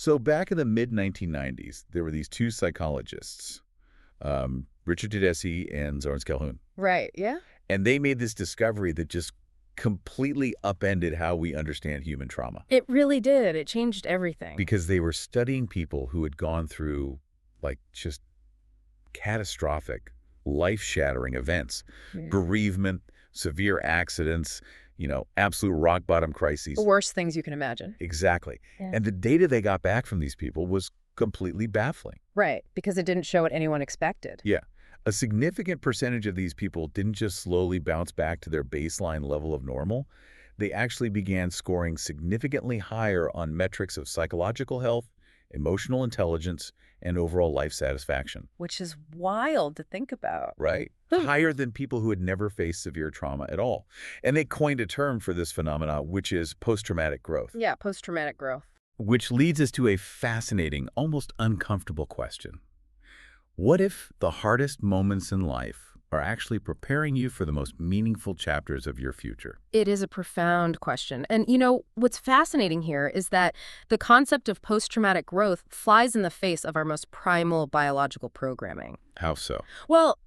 So back in the mid-1990s, there were these two psychologists, Richard Tedeschi and Zorns Calhoun. Right, yeah? And they made this discovery that just completely upended how we understand human trauma. It really did. It changed everything. Because they were studying people who had gone through, like, just catastrophic, life-shattering events. Yeah. Bereavement, severe accidents, absolute rock-bottom crises. The worst things you can imagine. Exactly. Yeah. And the data they got back from these people was completely baffling. Right, because it didn't show what anyone expected. Yeah. A significant percentage of these people didn't just slowly bounce back to their baseline level of normal. They actually began scoring significantly higher on metrics of psychological health, emotional intelligence, and overall life satisfaction. Which is wild to think about. Right? Higher than people who had never faced severe trauma at all. And they coined a term for this phenomena, which is post-traumatic growth. Yeah, post-traumatic growth. Which leads us to a fascinating, almost uncomfortable question. What if the hardest moments in life are actually preparing you for the most meaningful chapters of your future? It is a profound question. And, what's fascinating here is that the concept of post-traumatic growth flies in the face of our most primal biological programming. How so? Well,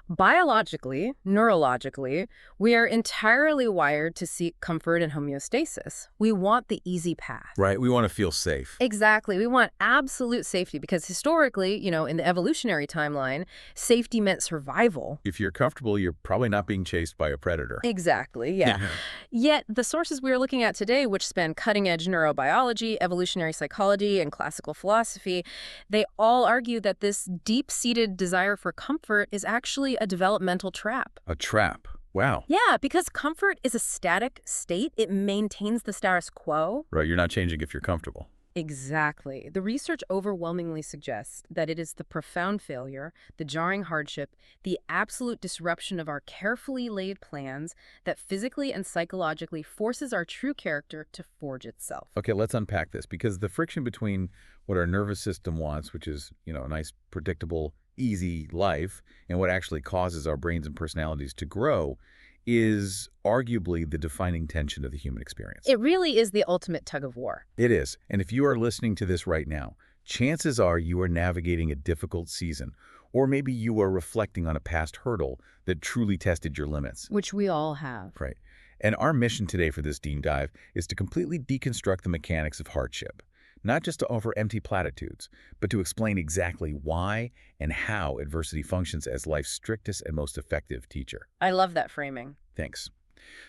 biologically, neurologically, we are entirely wired to seek comfort and homeostasis. We want the easy path. Right, we want to feel safe. Exactly. We want absolute safety because historically, in the evolutionary timeline, safety meant survival. If you're comfortable, you're probably not being chased by a predator. Exactly, yeah. Yet the sources we are looking at today, which span cutting-edge neurobiology, evolutionary psychology, and classical philosophy, they all argue that this deep-seated desire for comfort is actually a developmental trap. A trap? Wow. Yeah, because comfort is a static state. It maintains the status quo. Right, you're not changing if you're comfortable. Exactly. The research overwhelmingly suggests that it is the profound failure, the jarring hardship, the absolute disruption of our carefully laid plans that physically and psychologically forces our true character to forge itself. Okay, let's unpack this, because the friction between what our nervous system wants, which is, a nice, predictable, easy life, and what actually causes our brains and personalities to grow is arguably the defining tension of the human experience. It really is the ultimate tug of war. It is. And if you are listening to this right now, chances are you are navigating a difficult season, or maybe you are reflecting on a past hurdle that truly tested your limits. Which we all have. Right. And our mission today for this Deep Dive is to completely deconstruct the mechanics of hardship. Not just to offer empty platitudes, but to explain exactly why and how adversity functions as life's strictest and most effective teacher. I love that framing. Thanks.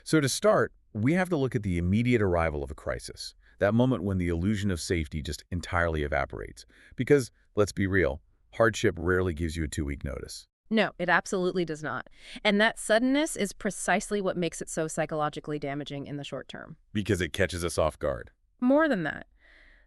So to start, we have to look at the immediate arrival of a crisis, that moment when the illusion of safety just entirely evaporates. Because, let's be real, hardship rarely gives you a 2-week notice. No, it absolutely does not. And that suddenness is precisely what makes it so psychologically damaging in the short term. Because it catches us off guard. More than that.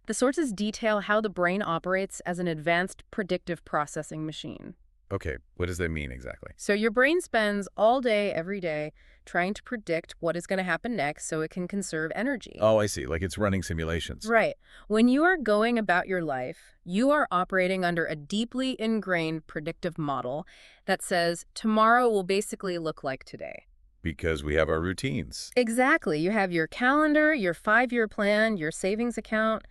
The sources detail how the brain operates as an advanced predictive processing machine. Okay, what does that mean exactly? So your brain spends all day, every day, trying to predict what is going to happen next so it can conserve energy. Oh, I see. Like it's running simulations. Right. When you are going about your life, you are operating under a deeply ingrained predictive model that says tomorrow will basically look like today. Because we have our routines. Exactly. You have your calendar, your 5-year plan, your savings account.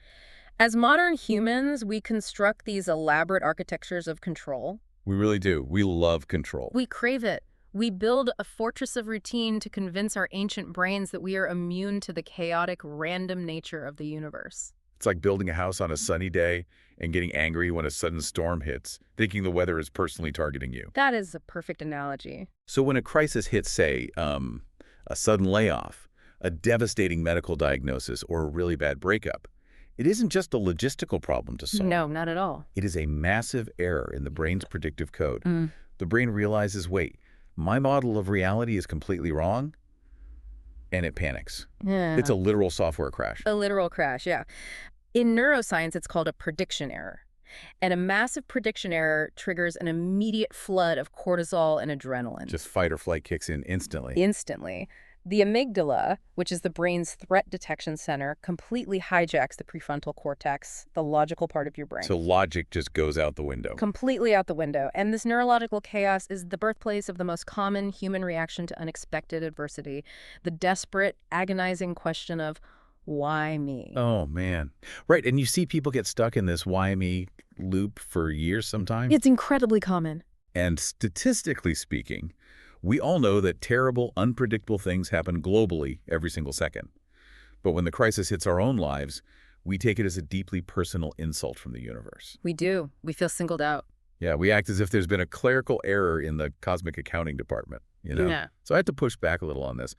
As modern humans, we construct these elaborate architectures of control. We really do. We love control. We crave it. We build a fortress of routine to convince our ancient brains that we are immune to the chaotic, random nature of the universe. It's like building a house on a sunny day and getting angry when a sudden storm hits, thinking the weather is personally targeting you. That is a perfect analogy. So when a crisis hits, say, a sudden layoff, a devastating medical diagnosis, or a really bad breakup, it isn't just a logistical problem to solve. No, not at all. It is a massive error in the brain's predictive code. The brain realizes, wait, my model of reality is completely wrong, and it panics. Yeah. It's a literal software crash. A literal crash, yeah. In neuroscience, it's called a prediction error. And a massive prediction error triggers an immediate flood of cortisol and adrenaline. Just fight or flight kicks in instantly. Instantly. The amygdala, which is the brain's threat detection center, completely hijacks the prefrontal cortex, the logical part of your brain. So logic just goes out the window. Completely out the window. And this neurological chaos is the birthplace of the most common human reaction to unexpected adversity, the desperate, agonizing question of, Why me? Oh, man. Right, and you see people get stuck in this why me loop for years sometimes. It's incredibly common. And statistically speaking, we all know that terrible, unpredictable things happen globally every single second. But when the crisis hits our own lives, we take it as a deeply personal insult from the universe. We do. We feel singled out. Yeah, we act as if there's been a clerical error in the cosmic accounting department. Yeah. So I had to push back a little on this.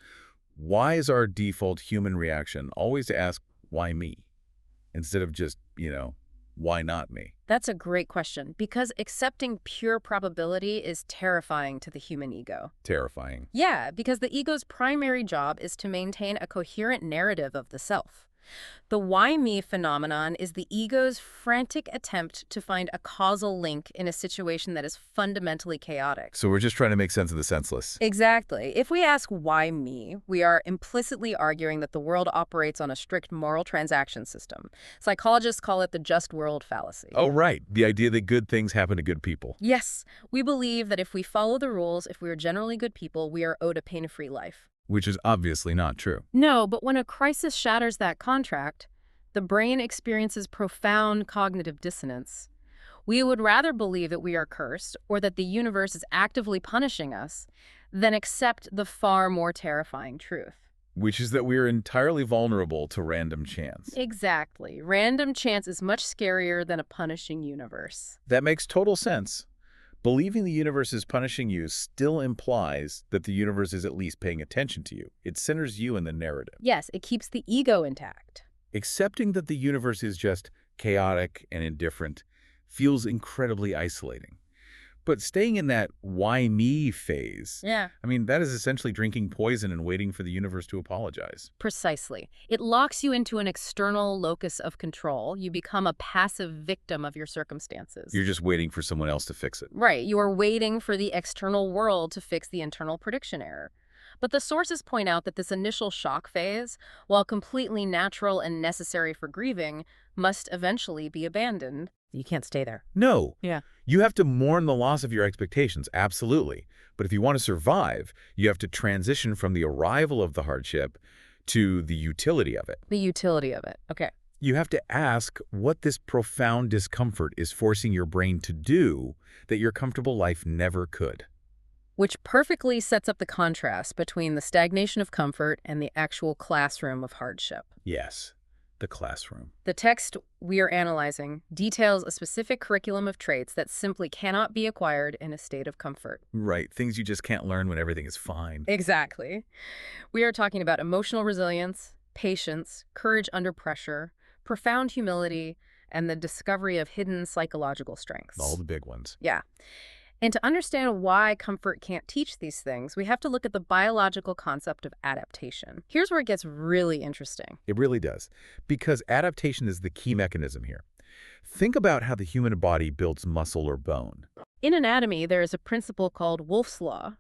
Why is our default human reaction always to ask, why me? Instead of just, why not me? That's a great question, because accepting pure probability is terrifying to the human ego. Terrifying. Yeah, because the ego's primary job is to maintain a coherent narrative of the self. The why me phenomenon is the ego's frantic attempt to find a causal link in a situation that is fundamentally chaotic. So we're just trying to make sense of the senseless. Exactly. If we ask why me, we are implicitly arguing that the world operates on a strict moral transaction system. Psychologists call it the just world fallacy. Oh, right. The idea that good things happen to good people. Yes, we believe that if we follow the rules, if we are generally good people, we are owed a pain-free life. Which is obviously not true. No, but when a crisis shatters that contract, the brain experiences profound cognitive dissonance. We would rather believe that we are cursed or that the universe is actively punishing us than accept the far more terrifying truth. Which is that we are entirely vulnerable to random chance. Exactly. Random chance is much scarier than a punishing universe. That makes total sense. Believing the universe is punishing you still implies that the universe is at least paying attention to you. It centers you in the narrative. Yes, it keeps the ego intact. Accepting that the universe is just chaotic and indifferent feels incredibly isolating. But staying in that why me phase, Yeah. that is essentially drinking poison and waiting for the universe to apologize. Precisely. It locks you into an external locus of control. You become a passive victim of your circumstances. You're just waiting for someone else to fix it. Right. You are waiting for the external world to fix the internal prediction error. But the sources point out that this initial shock phase, while completely natural and necessary for grieving, must eventually be abandoned. You can't stay there. No. Yeah. You have to mourn the loss of your expectations, absolutely. But if you want to survive, you have to transition from the arrival of the hardship to the utility of it. The utility of it. Okay. You have to ask what this profound discomfort is forcing your brain to do that your comfortable life never could. Which perfectly sets up the contrast between the stagnation of comfort and the actual classroom of hardship. Yes, the classroom. The text we are analyzing details a specific curriculum of traits that simply cannot be acquired in a state of comfort. Right, things you just can't learn when everything is fine. Exactly. We are talking about emotional resilience, patience, courage under pressure, profound humility, and the discovery of hidden psychological strengths. All the big ones. Yeah. And to understand why comfort can't teach these things, we have to look at the biological concept of adaptation. Here's where it gets really interesting. It really does, because adaptation is the key mechanism here. Think about how the human body builds muscle or bone. In anatomy, there is a principle called Wolff's Law.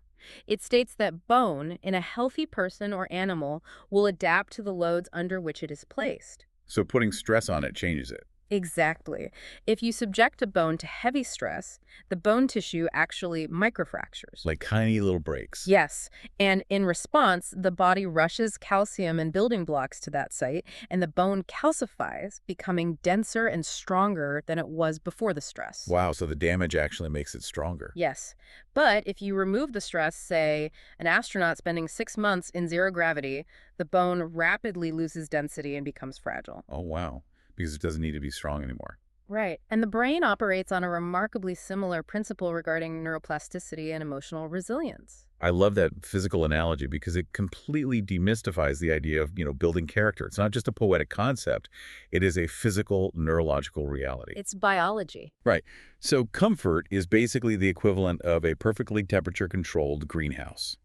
It states that bone in a healthy person or animal will adapt to the loads under which it is placed. So putting stress on it changes it. Exactly. If you subject a bone to heavy stress, the bone tissue actually microfractures. Like tiny little breaks. Yes, and in response, the body rushes calcium and building blocks to that site, and the bone calcifies, becoming denser and stronger than it was before the stress. Wow, so the damage actually makes it stronger. Yes, but if you remove the stress, say, an astronaut spending 6 months in zero gravity, the bone rapidly loses density and becomes fragile. Oh, wow. Because it doesn't need to be strong anymore. Right. And the brain operates on a remarkably similar principle regarding neuroplasticity and emotional resilience. I love that physical analogy because it completely demystifies the idea of, building character. It's not just a poetic concept. It is a physical, neurological reality. It's biology. Right. So comfort is basically the equivalent of a perfectly temperature-controlled greenhouse.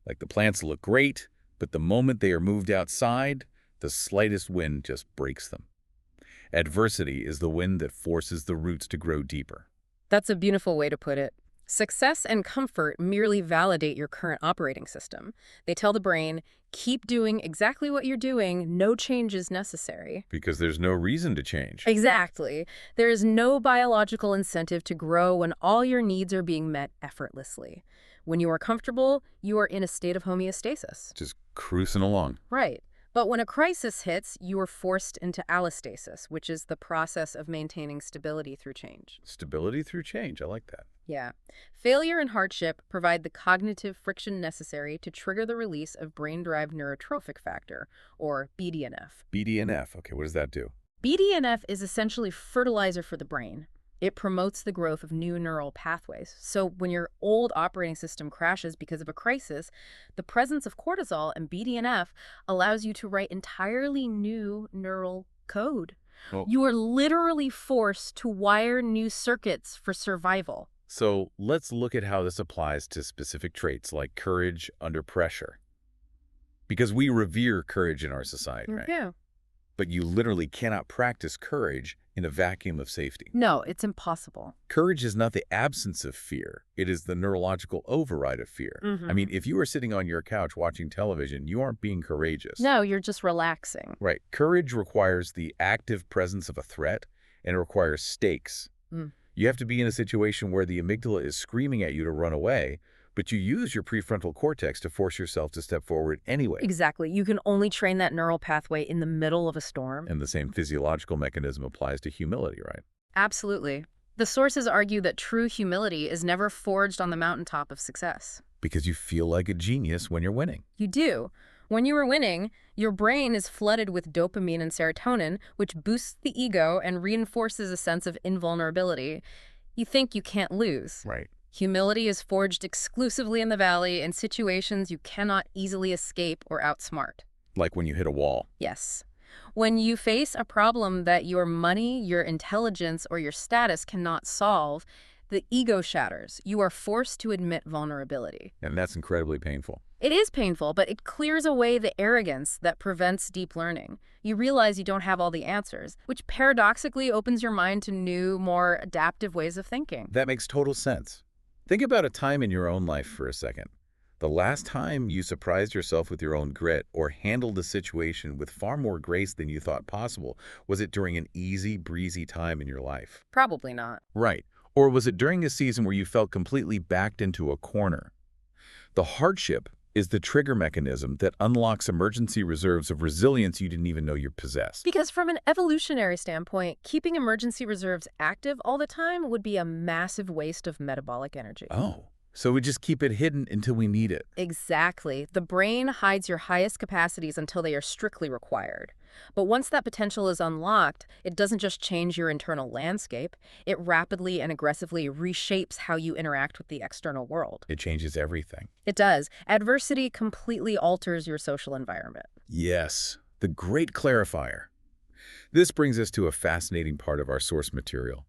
Like the plants look great, but the moment they are moved outside, the slightest wind just breaks them. Adversity is the wind that forces the roots to grow deeper. That's a beautiful way to put it. Success and comfort merely validate your current operating system. They tell the brain, keep doing exactly what you're doing, no change is necessary. Because there's no reason to change. Exactly. There is no biological incentive to grow when all your needs are being met effortlessly. When you are comfortable, you are in a state of homeostasis. Just cruising along. Right. But when a crisis hits, you are forced into allostasis, which is the process of maintaining stability through change. Stability through change. I like that. Yeah. Failure and hardship provide the cognitive friction necessary to trigger the release of brain-derived neurotrophic factor, or BDNF. BDNF. Okay, what does that do? BDNF is essentially fertilizer for the brain. It promotes the growth of new neural pathways. So when your old operating system crashes because of a crisis, the presence of cortisol and BDNF allows you to write entirely new neural code. Well, You are literally forced to wire new circuits for survival. so let's look at how this applies to specific traits like courage under pressure. Because we revere courage in our society, right? Yeah. But you literally cannot practice courage in a vacuum of safety. No, it's impossible. Courage is not the absence of fear. It is the neurological override of fear. I mean, if you are sitting on your couch watching television, you aren't being courageous. No, you're just relaxing. Right. Courage requires the active presence of a threat, and it requires stakes. Mm. You have to be in a situation where the amygdala is screaming at you to run away, but you use your prefrontal cortex to force yourself to step forward anyway. Exactly. You can only train that neural pathway in the middle of a storm. And the same physiological mechanism applies to humility, right? Absolutely. The sources argue that true humility is never forged on the mountaintop of success. Because you feel like a genius when you're winning. You do. When you are winning, your brain is flooded with dopamine and serotonin, which boosts the ego and reinforces a sense of invulnerability. You think you can't lose. Right. Humility is forged exclusively in the valley in situations you cannot easily escape or outsmart. Like when you hit a wall. Yes. When you face a problem that your money, your intelligence, or your status cannot solve, the ego shatters. You are forced to admit vulnerability. And that's incredibly painful. It is painful, but it clears away the arrogance that prevents deep learning. You realize you don't have all the answers, which paradoxically opens your mind to new, more adaptive ways of thinking. That makes total sense. Think about a time in your own life for a second. The last time you surprised yourself with your own grit or handled a situation with far more grace than you thought possible, was it during an easy, breezy time in your life? Probably not. Right. Or was it during a season where you felt completely backed into a corner? The hardship is the trigger mechanism that unlocks emergency reserves of resilience you didn't even know you possessed. Because from an evolutionary standpoint, keeping emergency reserves active all the time would be a massive waste of metabolic energy. Oh, so we just keep it hidden until we need it. Exactly. The brain hides your highest capacities until they are strictly required. But once that potential is unlocked, it doesn't just change your internal landscape. It rapidly and aggressively reshapes how you interact with the external world. It changes everything. It does. Adversity completely alters your social environment. Yes, the great clarifier. This brings us to a fascinating part of our source material,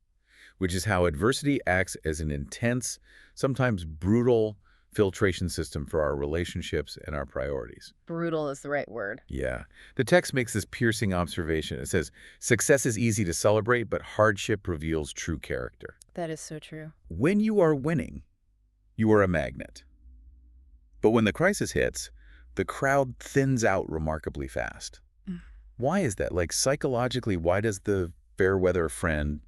which is how adversity acts as an intense, sometimes brutal, filtration system for our relationships and our priorities. Brutal is the right word. Yeah. The text makes this piercing observation. It says, success is easy to celebrate, but hardship reveals true character. That is so true. When you are winning, you are a magnet. But when the crisis hits, the crowd thins out remarkably fast. Mm. Why is that? Like, psychologically, why does the fair weather friend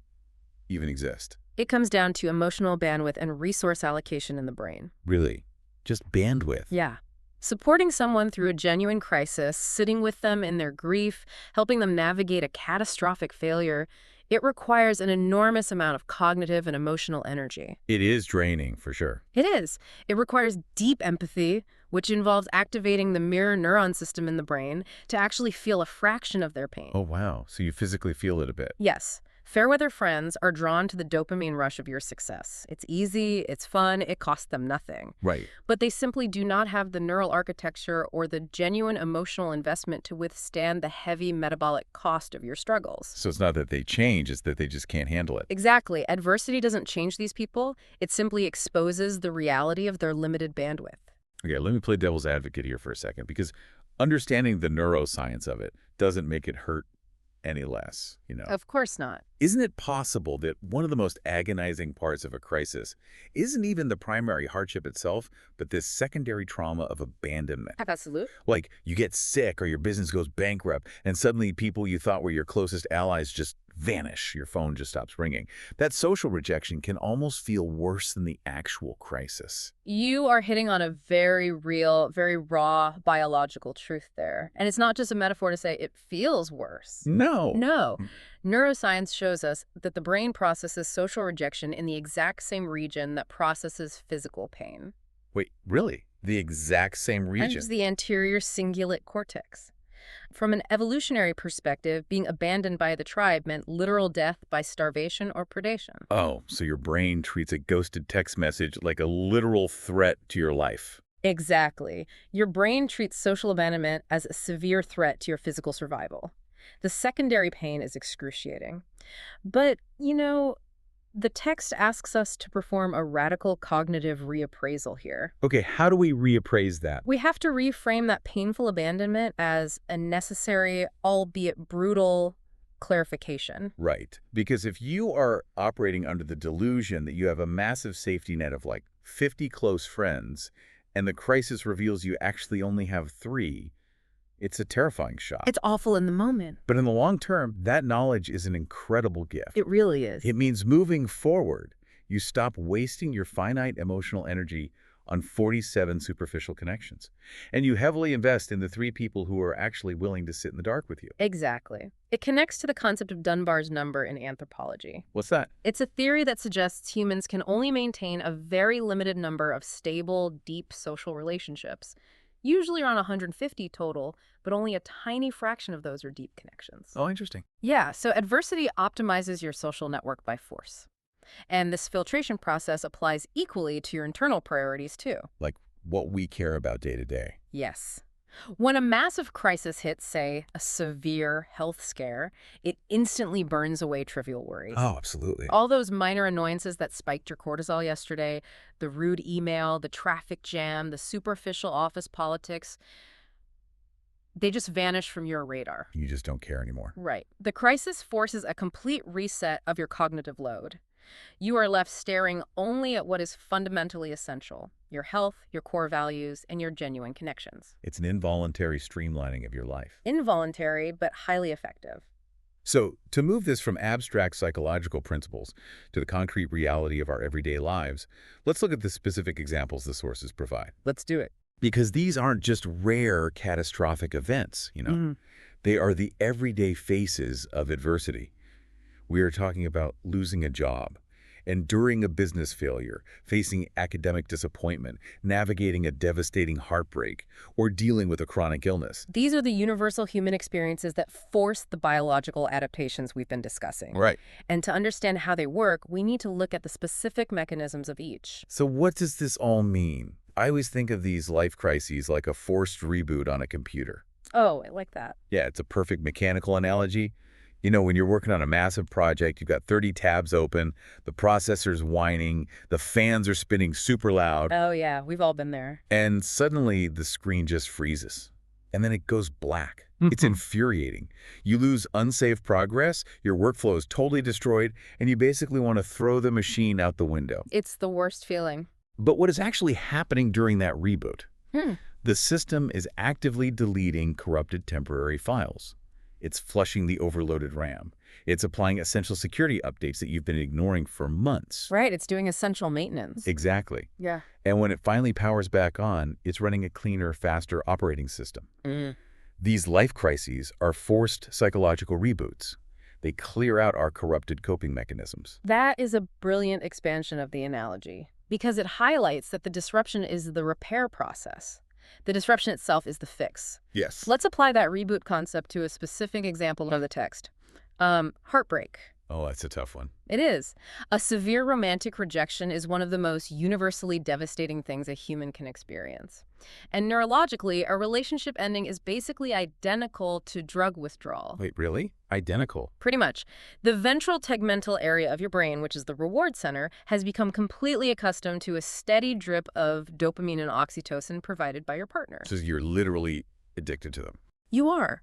even exist? It comes down to emotional bandwidth and resource allocation in the brain. Really? Just bandwidth? Yeah. Supporting someone through a genuine crisis, sitting with them in their grief, helping them navigate a catastrophic failure, it requires an enormous amount of cognitive and emotional energy. It is draining, for sure. It is. It requires deep empathy, which involves activating the mirror neuron system in the brain to actually feel a fraction of their pain. Oh, wow. So you physically feel it a bit. Yes. Fairweather friends are drawn to the dopamine rush of your success. It's easy, it's fun, it costs them nothing. Right. But they simply do not have the neural architecture or the genuine emotional investment to withstand the heavy metabolic cost of your struggles. So it's not that they change, it's that they just can't handle it. Exactly. Adversity doesn't change these people. It simply exposes the reality of their limited bandwidth. Okay, let me play devil's advocate here for a second, because understanding the neuroscience of it doesn't make it hurt any less, you know. Of course not. Isn't it possible that one of the most agonizing parts of a crisis isn't even the primary hardship itself, but this secondary trauma of abandonment? Absolutely. Like, you get sick or your business goes bankrupt, and suddenly people you thought were your closest allies just vanish. Your phone just stops ringing. That social rejection can almost feel worse than the actual crisis. You are hitting on a very real, very raw biological truth there. And it's not just a metaphor to say it feels worse. No. No. Neuroscience shows us that the brain processes social rejection in the exact same region that processes physical pain. Wait, really? The exact same And region? it's the anterior cingulate cortex. From an evolutionary perspective, being abandoned by the tribe meant literal death by starvation or predation. Oh, so your brain treats a ghosted text message like a literal threat to your life. Exactly. Your brain treats social abandonment as a severe threat to your physical survival. The secondary pain is excruciating. But, the text asks us to perform a radical cognitive reappraisal here. Okay, how do we reappraise that? We have to reframe that painful abandonment as a necessary, albeit brutal, clarification. Right. Because if you are operating under the delusion that you have a massive safety net of like 50 close friends, and the crisis reveals you actually only have 3, it's a terrifying shock. It's awful in the moment. But in the long term, that knowledge is an incredible gift. It really is. It means moving forward, you stop wasting your finite emotional energy on 47 superficial connections. And you heavily invest in the 3 people who are actually willing to sit in the dark with you. Exactly. It connects to the concept of Dunbar's number in anthropology. What's that? It's a theory that suggests humans can only maintain a very limited number of stable, deep social relationships, usually around 150 total, but only a tiny fraction of those are deep connections. Oh, interesting. Yeah, so adversity optimizes your social network by force. And this filtration process applies equally to your internal priorities, too. Like what we care about day to day. Yes. When a massive crisis hits, say, a severe health scare, it instantly burns away trivial worries. Oh, absolutely. All those minor annoyances that spiked your cortisol yesterday, the rude email, the traffic jam, the superficial office politics, they just vanish from your radar. You just don't care anymore. Right. The crisis forces a complete reset of your cognitive load. You are left staring only at what is fundamentally essential: your health, your core values, and your genuine connections. It's an involuntary streamlining of your life. Involuntary, but highly effective. So, to move this from abstract psychological principles to the concrete reality of our everyday lives, let's look at the specific examples the sources provide. Let's do it. Because these aren't just rare catastrophic events, They are the everyday faces of adversity. We are talking about losing a job, enduring a business failure, facing academic disappointment, navigating a devastating heartbreak, or dealing with a chronic illness. These are the universal human experiences that force the biological adaptations we've been discussing. Right. And to understand how they work, we need to look at the specific mechanisms of each. So what does this all mean? I always think of these life crises like a forced reboot on a computer. Oh, I like that. Yeah, it's a perfect mechanical analogy. When you're working on a massive project, you've got 30 tabs open, the processor's whining, the fans are spinning super loud, Oh, yeah, we've all been there. and suddenly the screen just freezes. And then it goes black. It's infuriating. You lose unsaved progress, your workflow is totally destroyed, and you basically want to throw the machine out the window. It's the worst feeling. But what is actually happening during that reboot? Hmm. The system is actively deleting corrupted temporary files. It's flushing the overloaded RAM. It's applying essential security updates that you've been ignoring for months. Right, it's doing essential maintenance. Exactly. Yeah. And when it finally powers back on, it's running a cleaner, faster operating system. These life crises are forced psychological reboots. They clear out our corrupted coping mechanisms. That is a brilliant expansion of the analogy, because it highlights that the disruption is the repair process. The disruption itself is the fix. Yes. Let's apply that reboot concept to a specific example of the text. Heartbreak. Oh, that's a tough one. It is. A severe romantic rejection is one of the most universally devastating things a human can experience. And neurologically, a relationship ending is basically identical to drug withdrawal. Wait, really? Identical? Pretty much. The ventral tegmental area of your brain, which is the reward center, has become completely accustomed to a steady drip of dopamine and oxytocin provided by your partner. So you're literally addicted to them. You are.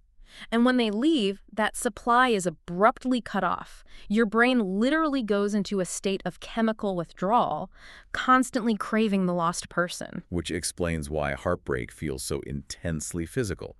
And when they leave, that supply is abruptly cut off. Your brain literally goes into a state of chemical withdrawal, constantly craving the lost person. Which explains why heartbreak feels so intensely physical.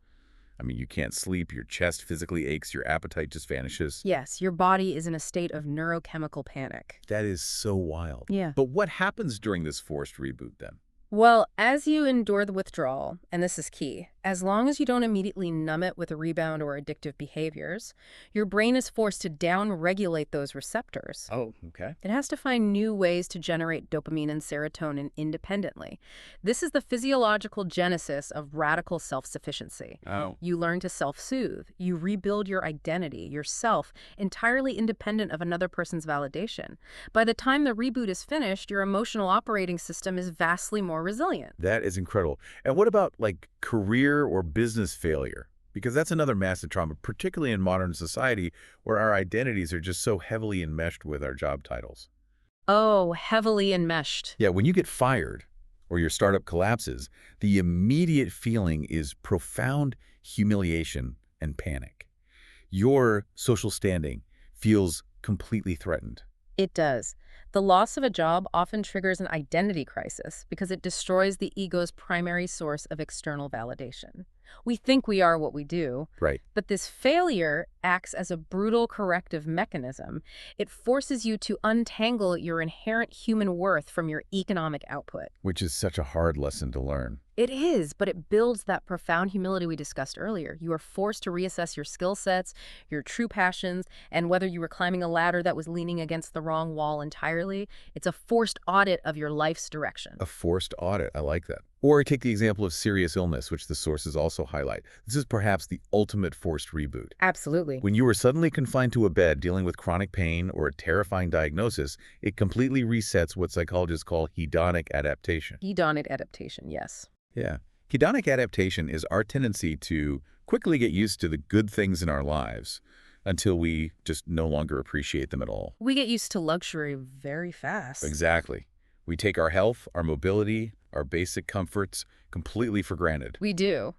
I mean, you can't sleep, your chest physically aches, your appetite just vanishes. Yes, your body is in a state of neurochemical panic. That is so wild. Yeah. But what happens during this forced reboot then? Well, as you endure the withdrawal, and this is key, as long as you don't immediately numb it with a rebound or addictive behaviors, your brain is forced to down-regulate those receptors. Oh, okay. It has to find new ways to generate dopamine and serotonin independently. This is the physiological genesis of radical self-sufficiency. Oh. You learn to self-soothe. You rebuild your identity, yourself, entirely independent of another person's validation. By the time the reboot is finished, your emotional operating system is vastly more resilient. That is incredible. And what about like career or business failure? Because that's another massive trauma, particularly in modern society where our identities are just so heavily enmeshed with our job titles. Oh, heavily enmeshed. Yeah, when you get fired or your startup collapses, the immediate feeling is profound humiliation and panic. Your social standing feels completely threatened. It does. The loss of a job often triggers an identity crisis because it destroys the ego's primary source of external validation. We think we are what we do, Right. but this failure acts as a brutal corrective mechanism. It forces you to untangle your inherent human worth from your economic output. Which is such a hard lesson to learn. It is, but it builds that profound humility we discussed earlier. You are forced to reassess your skill sets, your true passions, and whether you were climbing a ladder that was leaning against the wrong wall entirely. It's a forced audit of your life's direction. A forced audit. I like that. Or take the example of serious illness, which the sources also highlight. This is perhaps the ultimate forced reboot. Absolutely. When you are suddenly confined to a bed dealing with chronic pain or a terrifying diagnosis, it completely resets what psychologists call hedonic adaptation. Hedonic adaptation, yes. Yeah. Hedonic adaptation is our tendency to quickly get used to the good things in our lives until we just no longer appreciate them at all. We get used to luxury very fast. Exactly. We take our health, our mobility, our basic comforts completely for granted. We do.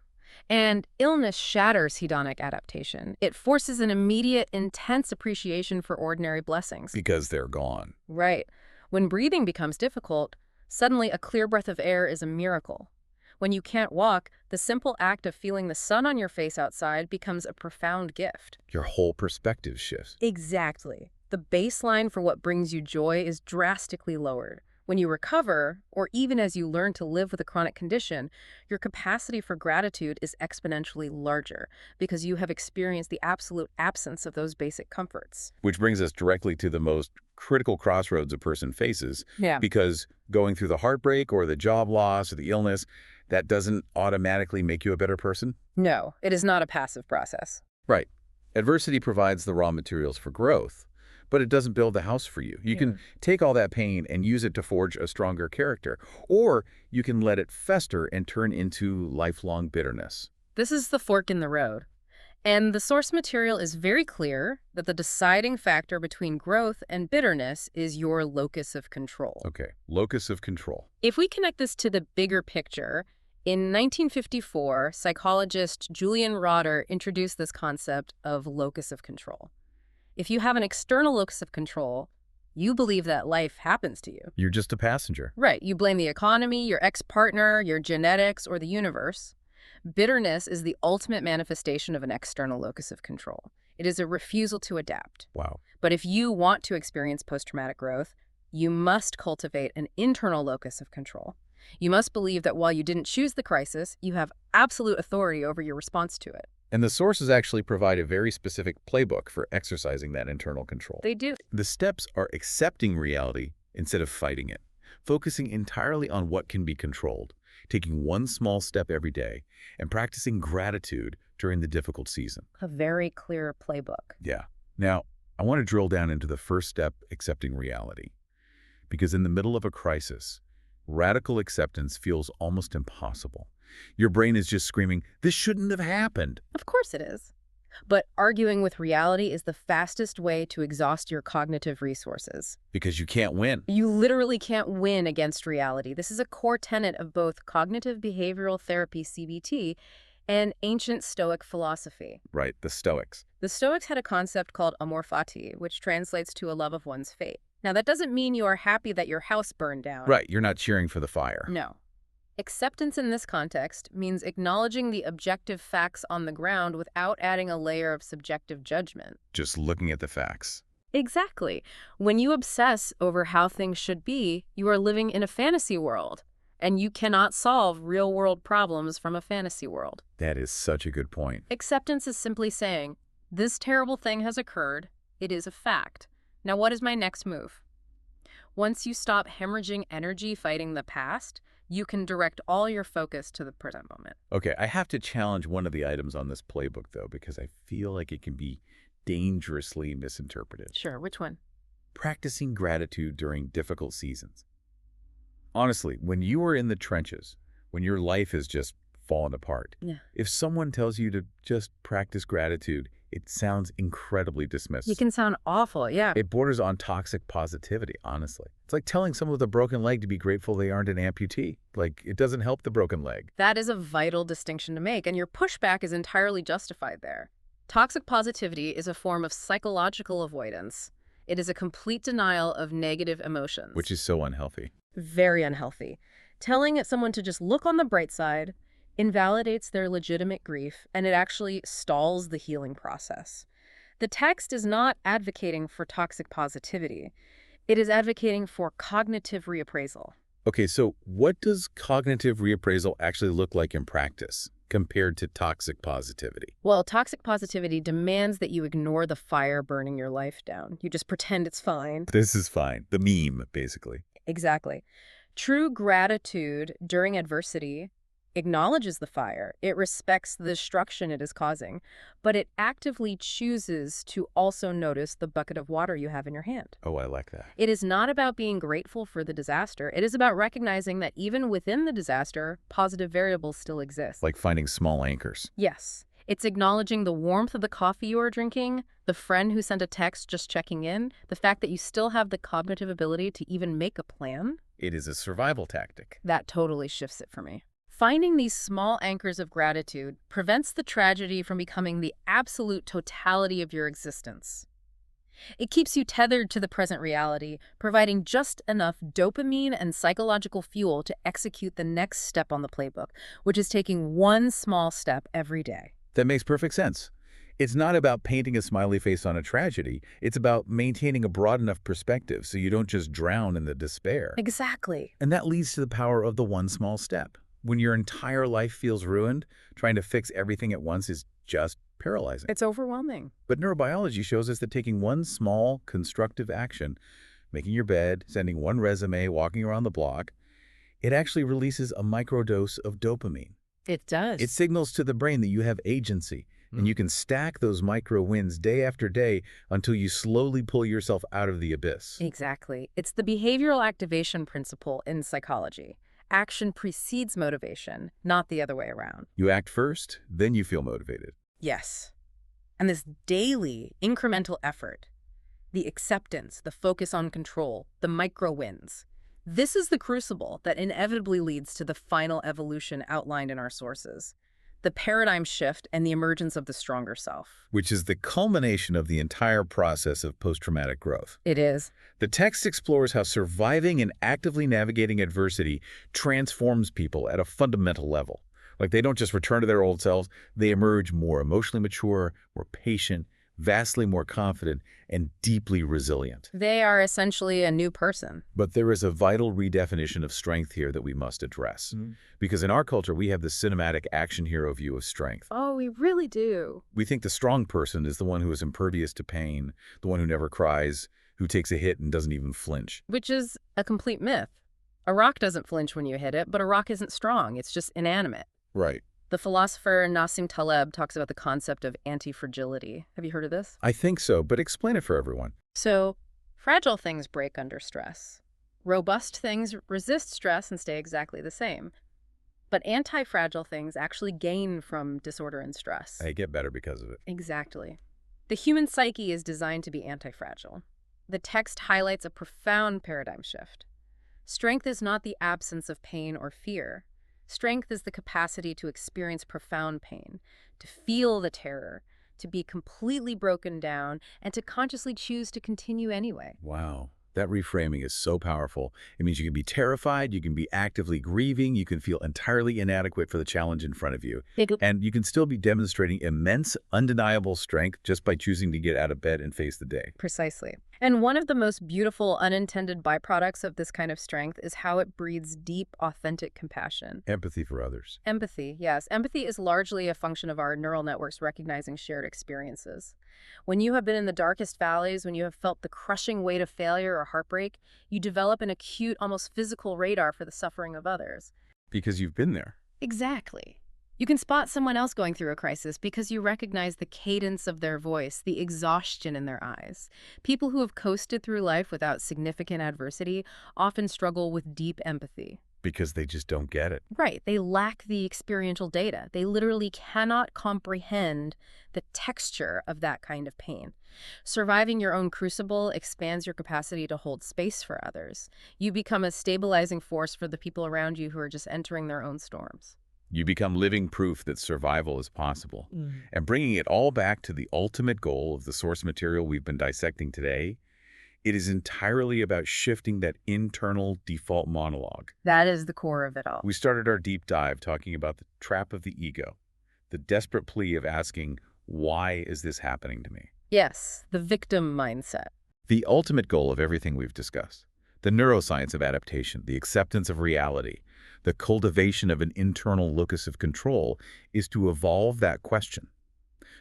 And illness shatters hedonic adaptation. It forces an immediate, intense appreciation for ordinary blessings. Because they're gone. Right. When breathing becomes difficult, suddenly a clear breath of air is a miracle. When you can't walk, the simple act of feeling the sun on your face outside becomes a profound gift. Your whole perspective shifts. Exactly. The baseline for what brings you joy is drastically lowered. When you recover, or even as you learn to live with a chronic condition, your capacity for gratitude is exponentially larger because you have experienced the absolute absence of those basic comforts. Which brings us directly to the most critical crossroads a person faces. Yeah. Because going through the heartbreak or the job loss or the illness, that doesn't automatically make you a better person. No, it is not a passive process. Right. Adversity provides the raw materials for growth, but it doesn't build the house for you. You can take all that pain and use it to forge a stronger character, or you can let it fester and turn into lifelong bitterness. This is the fork in the road. And the source material is very clear that the deciding factor between growth and bitterness is your locus of control. Okay, locus of control. If we connect this to the bigger picture, in 1954, psychologist Julian Rotter introduced this concept of locus of control. If you have an external locus of control, you believe that life happens to you. You're just a passenger. Right. You blame the economy, your ex-partner, your genetics, or the universe. Bitterness is the ultimate manifestation of an external locus of control. It is a refusal to adapt. Wow. But if you want to experience post-traumatic growth, you must cultivate an internal locus of control. You must believe that while you didn't choose the crisis, you have absolute authority over your response to it. And the sources actually provide a very specific playbook for exercising that internal control. They do. The steps are accepting reality instead of fighting it, focusing entirely on what can be controlled, taking one small step every day, and practicing gratitude during the difficult season. A very clear playbook. Yeah. Now, I want to drill down into the first step, accepting reality. Because in the middle of a crisis, radical acceptance feels almost impossible. Your brain is just screaming, this shouldn't have happened. Of course it is. But arguing with reality is the fastest way to exhaust your cognitive resources. Because you can't win. You literally can't win against reality. This is a core tenet of both cognitive behavioral therapy, CBT, and ancient Stoic philosophy. Right, the Stoics. The Stoics had a concept called amor fati, which translates to a love of one's fate. Now, that doesn't mean you are happy that your house burned down. Right, you're not cheering for the fire. No. Acceptance in this context means acknowledging the objective facts on the ground without adding a layer of subjective judgment. Just looking at the facts. Exactly. When you obsess over how things should be, you are living in a fantasy world, and you cannot solve real-world problems from a fantasy world. That is such a good point. Acceptance is simply saying, this terrible thing has occurred. It is a fact. Now what is my next move? Once you stop hemorrhaging energy fighting the past, you can direct all your focus to the present moment. Okay, I have to challenge one of the items on this playbook, though, because I feel like it can be dangerously misinterpreted. Sure, which one? Practicing gratitude during difficult seasons. Honestly, when you are in the trenches, when your life is just fallen apart, Yeah. if someone tells you to just practice gratitude, it sounds incredibly dismissive. You can sound awful, yeah. It borders on toxic positivity, honestly. It's like telling someone with a broken leg to be grateful they aren't an amputee. Like, it doesn't help the broken leg. That is a vital distinction to make, and your pushback is entirely justified there. Toxic positivity is a form of psychological avoidance. It is a complete denial of negative emotions. Which is so unhealthy. Very unhealthy. Telling someone to just look on the bright side invalidates their legitimate grief, and it actually stalls the healing process. The text is not advocating for toxic positivity. It is advocating for cognitive reappraisal. Okay, so what does cognitive reappraisal actually look like in practice compared to toxic positivity? Well, toxic positivity demands that you ignore the fire burning your life down. You just pretend it's fine. This is fine. The meme, basically. Exactly. True gratitude during adversity acknowledges the fire. It respects the destruction it is causing, but it actively chooses to also notice the bucket of water you have in your hand. Oh, I like that. It is not about being grateful for the disaster. It is about recognizing that even within the disaster, positive variables still exist. Like finding small anchors. Yes. It's acknowledging the warmth of the coffee you are drinking, the friend who sent a text just checking in, the fact that you still have the cognitive ability to even make a plan. It is a survival tactic. That totally shifts it for me. Finding these small anchors of gratitude prevents the tragedy from becoming the absolute totality of your existence. It keeps you tethered to the present reality, providing just enough dopamine and psychological fuel to execute the next step on the playbook, which is taking one small step every day. That makes perfect sense. It's not about painting a smiley face on a tragedy. It's about maintaining a broad enough perspective so you don't just drown in the despair. Exactly. And that leads to the power of the one small step. When your entire life feels ruined, trying to fix everything at once is just paralyzing. It's overwhelming. But neurobiology shows us that taking one small, constructive action, making your bed, sending one resume, walking around the block, it actually releases a microdose of dopamine. It does. It signals to the brain that you have agency, and you can stack those micro wins day after day until you slowly pull yourself out of the abyss. Exactly. It's the behavioral activation principle in psychology. Action precedes motivation, not the other way around. You act first, then you feel motivated. Yes. And this daily, incremental effort, the acceptance, the focus on control, the micro wins, this is the crucible that inevitably leads to the final evolution outlined in our sources. The paradigm shift and the emergence of the stronger self. Which is the culmination of the entire process of post-traumatic growth. It is. The text explores how surviving and actively navigating adversity transforms people at a fundamental level. Like, they don't just return to their old selves, they emerge more emotionally mature, more patient, vastly more confident, and deeply resilient. They are essentially a new person. But there is a vital redefinition of strength here that we must address. Because in our culture, we have the cinematic action hero view of strength. Oh, we really do. We think the strong person is the one who is impervious to pain, the one who never cries, who takes a hit and doesn't even flinch. Which is a complete myth. A rock doesn't flinch when you hit it, but a rock isn't strong. It's just inanimate. Right. The philosopher Nassim Taleb talks about the concept of anti-fragility. Have you heard of this? I think so, but explain it for everyone. So, fragile things break under stress. Robust things resist stress and stay exactly the same. But anti-fragile things actually gain from disorder and stress. They get better because of it. Exactly. The human psyche is designed to be anti-fragile. The text highlights a profound paradigm shift. Strength is not the absence of pain or fear. Strength is the capacity to experience profound pain, to feel the terror, to be completely broken down, and to consciously choose to continue anyway. Wow. That reframing is so powerful. It means you can be terrified, you can be actively grieving, you can feel entirely inadequate for the challenge in front of you. And you can still be demonstrating immense, undeniable strength just by choosing to get out of bed and face the day. Precisely. And one of the most beautiful unintended byproducts of this kind of strength is how it breeds deep, authentic compassion. Empathy for others. Empathy, yes. Empathy is largely a function of our neural networks recognizing shared experiences. When you have been in the darkest valleys, when you have felt the crushing weight of failure or heartbreak, you develop an acute, almost physical radar for the suffering of others. Because you've been there. Exactly. You can spot someone else going through a crisis because you recognize the cadence of their voice, the exhaustion in their eyes. People who have coasted through life without significant adversity often struggle with deep empathy. Because they just don't get it. Right. They lack the experiential data. They literally cannot comprehend the texture of that kind of pain. Surviving your own crucible expands your capacity to hold space for others. You become a stabilizing force for the people around you who are just entering their own storms. You become living proof that survival is possible. Mm. And bringing it all back to the ultimate goal of the source material we've been dissecting today, it is entirely about shifting that internal default monologue. That is the core of it all. We started our deep dive talking about the trap of the ego, the desperate plea of asking, why is this happening to me? Yes, the victim mindset. The ultimate goal of everything we've discussed, the neuroscience of adaptation, the acceptance of reality, the cultivation of an internal locus of control, is to evolve that question,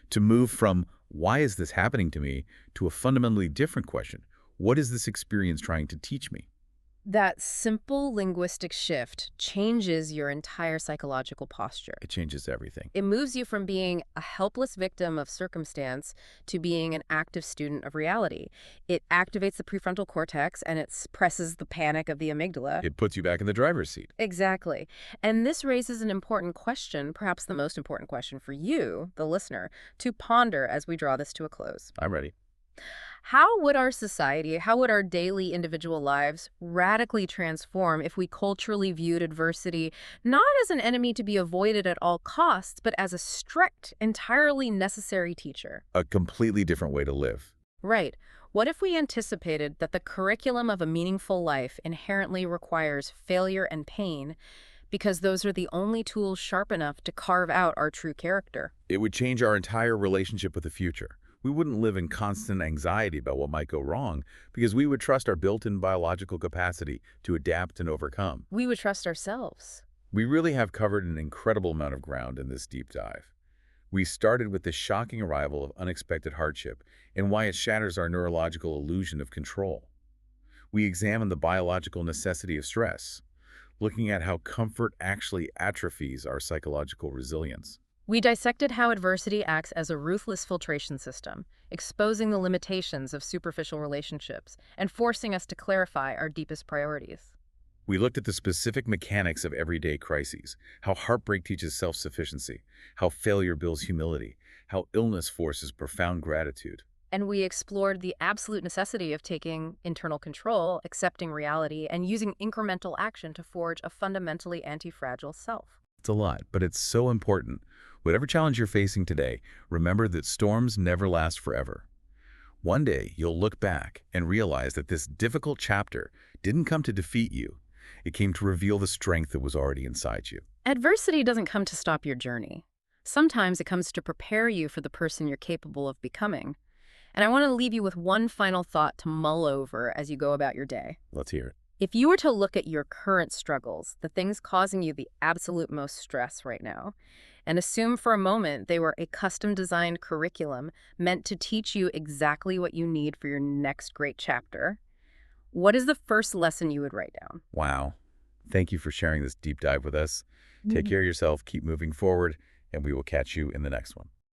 to move from, why is this happening to me, to a fundamentally different question. What is this experience trying to teach me? That simple linguistic shift changes your entire psychological posture. It changes everything. It moves you from being a helpless victim of circumstance to being an active student of reality. It activates the prefrontal cortex and it suppresses the panic of the amygdala. It puts you back in the driver's seat. Exactly. And this raises an important question, perhaps the most important question for you, the listener, to ponder as we draw this to a close. I'm ready. How would our society, how would our daily individual lives radically transform if we culturally viewed adversity not as an enemy to be avoided at all costs, but as a strict, entirely necessary teacher? A completely different way to live. Right. What if we anticipated that the curriculum of a meaningful life inherently requires failure and pain because those are the only tools sharp enough to carve out our true character? It would change our entire relationship with the future. We wouldn't live in constant anxiety about what might go wrong because we would trust our built-in biological capacity to adapt and overcome. We would trust ourselves. We really have covered an incredible amount of ground in this deep dive. We started with the shocking arrival of unexpected hardship and why it shatters our neurological illusion of control. We examined the biological necessity of stress, looking at how comfort actually atrophies our psychological resilience. We dissected how adversity acts as a ruthless filtration system, exposing the limitations of superficial relationships and forcing us to clarify our deepest priorities. We looked at the specific mechanics of everyday crises, how heartbreak teaches self-sufficiency, how failure builds humility, how illness forces profound gratitude. And we explored the absolute necessity of taking internal control, accepting reality, and using incremental action to forge a fundamentally anti-fragile self. It's a lot, but it's so important. Whatever challenge you're facing today, remember that storms never last forever. One day, you'll look back and realize that this difficult chapter didn't come to defeat you. It came to reveal the strength that was already inside you. Adversity doesn't come to stop your journey. Sometimes it comes to prepare you for the person you're capable of becoming. And I want to leave you with one final thought to mull over as you go about your day. Let's hear it. If you were to look at your current struggles, the things causing you the absolute most stress right now, and assume for a moment they were a custom-designed curriculum meant to teach you exactly what you need for your next great chapter, what is the first lesson you would write down? Wow. Thank you for sharing this deep dive with us. Take care of yourself, keep moving forward, and we will catch you in the next one.